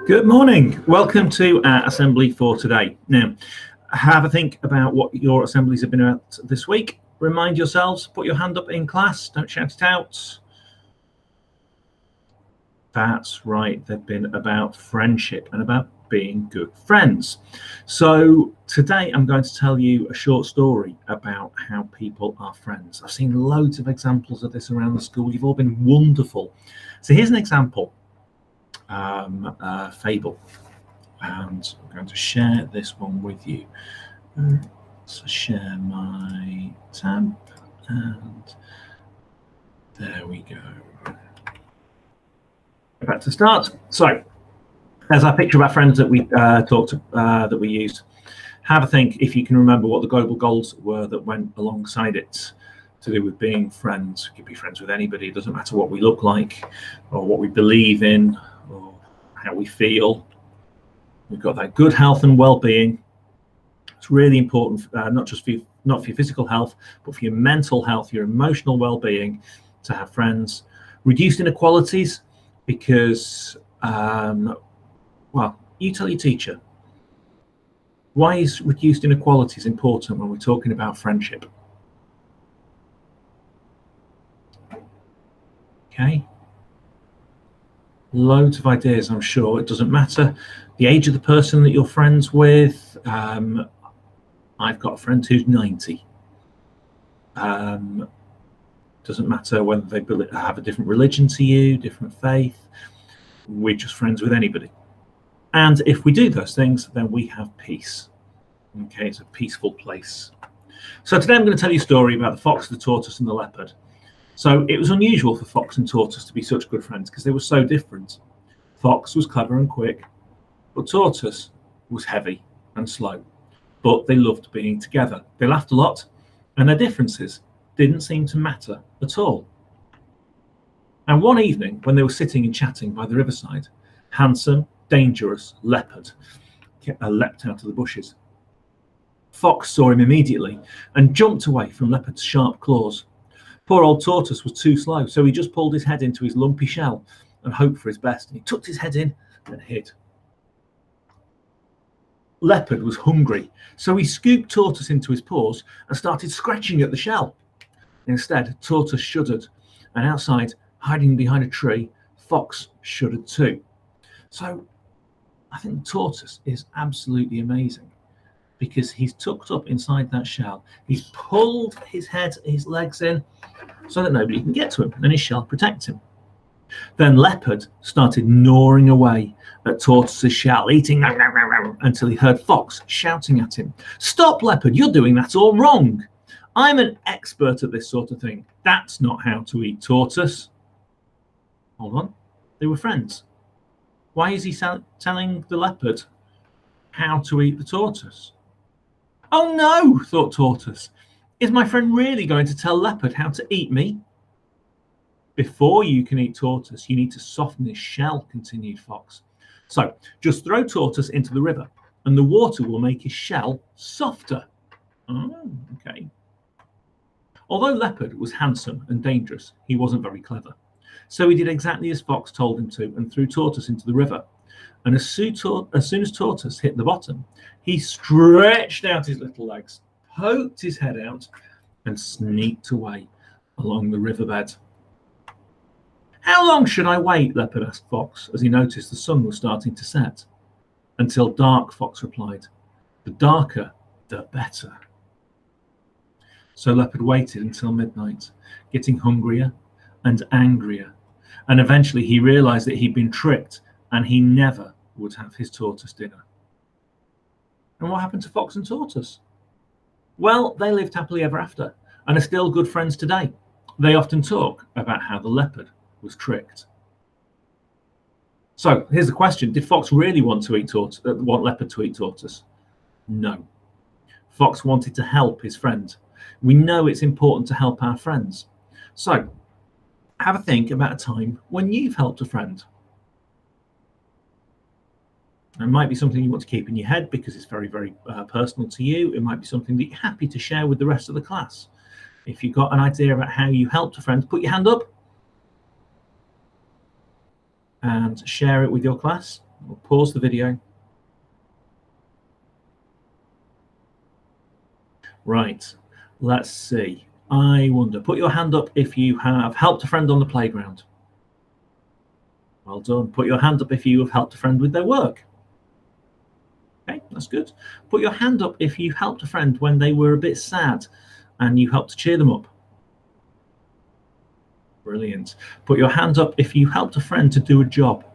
Good morning. Welcome to our assembly for today. Now, have a think about what your assemblies have been about this week. Remind yourselves, put your hand up in class, don't shout it out. That's right, they've been about friendship and about being good friends. So today I'm going to tell you a short story about how people are friends. I've seen loads of examples of this around the school. You've all been wonderful. So here's an example. Fable, and I'm going to share this one with you. So share my tab, and there we go. About to start. So there's our picture of our friends that we that we used. Have a think if you can remember what the global goals were that went alongside it, to do with being friends. You can be friends with anybody. It doesn't matter what we look like or what we believe in or how we feel. We've got that good health and well-being. It's really important, not just for not for your physical health, but for your mental health, your emotional well-being, to have friends. Reduced inequalities, because well, you tell your teacher, why is reduced inequalities important when we're talking about friendship? Okay. Loads of ideas, I'm sure. It doesn't matter the age of the person that you're friends with. I've got a friend who's 90. Doesn't matter whether they have a different religion to you, different faith. We're just friends with anybody. And if we do those things, then we have peace. Okay, it's a peaceful place. So today I'm going to tell you a story about the fox, the tortoise, and the leopard. So it was unusual for fox and tortoise to be such good friends because they were so different. Fox was clever and quick, but tortoise was heavy and slow. But they loved being together. They laughed a lot, and their differences didn't seem to matter at all. And one evening, when they were sitting and chatting by the riverside, handsome, dangerous leopard leapt out of the bushes. Fox saw him immediately and jumped away from leopard's sharp claws. Poor old tortoise was too slow, so he just pulled his head into his lumpy shell and hoped for his best. And he tucked his head in and hid. Leopard was hungry, so he scooped tortoise into his paws and started scratching at the shell. Instead, tortoise shuddered, and outside, hiding behind a tree, fox shuddered too. So I think tortoise is absolutely amazing, because he's tucked up inside that shell. He's pulled his head, his legs in, so that nobody can get to him, and his shell protects him. Then leopard started gnawing away at tortoise's shell, eating until he heard fox shouting at him. "Stop, leopard, you're doing that all wrong. I'm an expert at this sort of thing. That's not how to eat tortoise." Hold on, they were friends. Why is he telling the leopard how to eat the tortoise? Oh no, thought tortoise. Is my friend really going to tell leopard how to eat me? Before you can eat tortoise, you need to soften his shell, continued fox. So just throw tortoise into the river and the water will make his shell softer. Oh, okay. Although leopard was handsome and dangerous, he wasn't very clever. So he did exactly as fox told him to and threw tortoise into the river. And as soon as tortoise hit the bottom, he stretched out his little legs, poked his head out, and sneaked away along the riverbed. How long should I wait? Leopard asked fox as he noticed the sun was starting to set. Until dark, fox replied. The darker, the better. So leopard waited until midnight, getting hungrier and angrier. And eventually he realized that he'd been tricked and he never would have his tortoise dinner. And what happened to fox and tortoise? Well, they lived happily ever after and are still good friends today. They often talk about how the leopard was tricked. So here's the question: did fox really want leopard to eat tortoise? No. Fox wanted to help his friend. We know it's important to help our friends. So have a think about a time when you've helped a friend. It might be something you want to keep in your head because it's very, very personal to you. It might be something that you're happy to share with the rest of the class. If you've got an idea about how you helped a friend, put your hand up and share it with your class. We'll pause the video. Right, let's see. I wonder, put your hand up if you have helped a friend on the playground. Well done. Put your hand up if you have helped a friend with their work. Okay, that's good. Put your hand up if you helped a friend when they were a bit sad and you helped to cheer them up. Brilliant. Put your hand up if you helped a friend to do a job.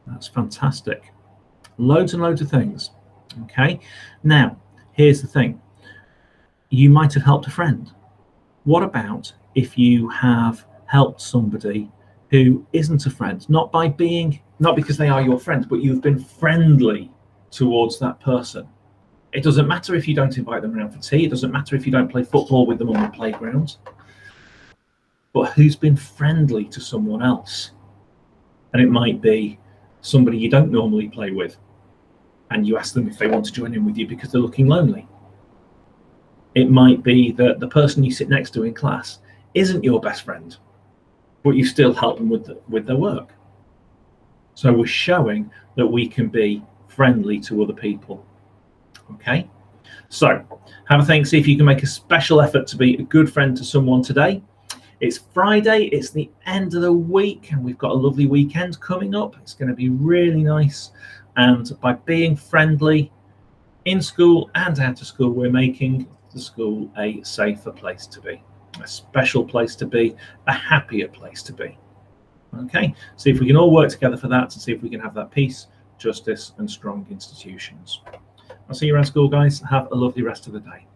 That's fantastic. Loads and loads of things. Okay, now here's the thing. You might have helped a friend. What about if you have helped somebody who isn't a friend, not because they are your friend, but you've been friendly towards that person? It doesn't matter if you don't invite them around for tea. It doesn't matter if you don't play football with them on the playground. But who's been friendly to someone else? And it might be somebody you don't normally play with, and you ask them if they want to join in with you because they're looking lonely. It might be that the person you sit next to in class isn't your best friend, but you still help them with their work. So we're showing that we can be friendly to other people. Okay, so have a think, see if you can make a special effort to be a good friend to someone today. It's Friday, it's the end of the week, and we've got a lovely weekend coming up. It's going to be really nice. And by being friendly in school and out of school, we're making the school a safer place to be, a special place to be, a happier place to be. Okay, see if we can all work together for that, and see if we can have that peace, justice, and strong institutions. I'll see you around school, guys. Have a lovely rest of the day.